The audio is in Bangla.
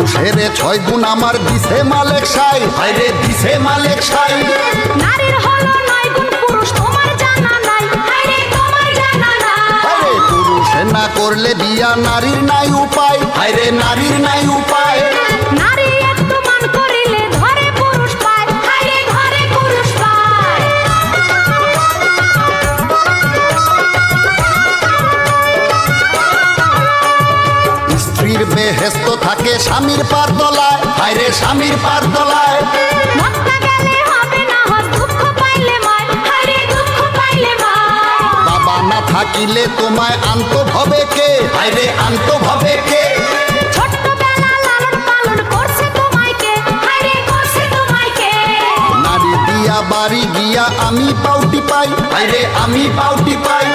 পুরুষের 6 গুণ আমার দিছে মালেক সাই, হায়রে দিছে মালেক সাই। নারীর হলো 9 গুণ পুরুষ তোমার জানা নাই, হায়রে তোমার জানা নাই। হায়রে পুরুষে না করলে বিয়া নারীর নাই উপায়, হায়রে নারীর নাই উপায়। নারী একটু মান করিলে ধরে পুরুষ পায়, হায়রে ধরে পুরুষ পায়। স্ত্রীর বেহেস্ত থাকে স্বামীর পার তলায়, হায়রে স্বামীর পার তলায়। মক্কা গেলে হবে না হজ, দুঃখ পাইলে মায়, হায়রে দুঃখ পাইলে মায়। বাবা না থাকিলে তোমায় আনতো ভবে কে, হায়রে আনতো ভবে কে। ছোট্টবেলা লালন পালন করছে তোমায় কে, হায়রে করছে তোমায় কে। নারী দিয়া বাড়ি গিয়া আমি পাউটি পাই, হায়রে আমি পাউটি পাই।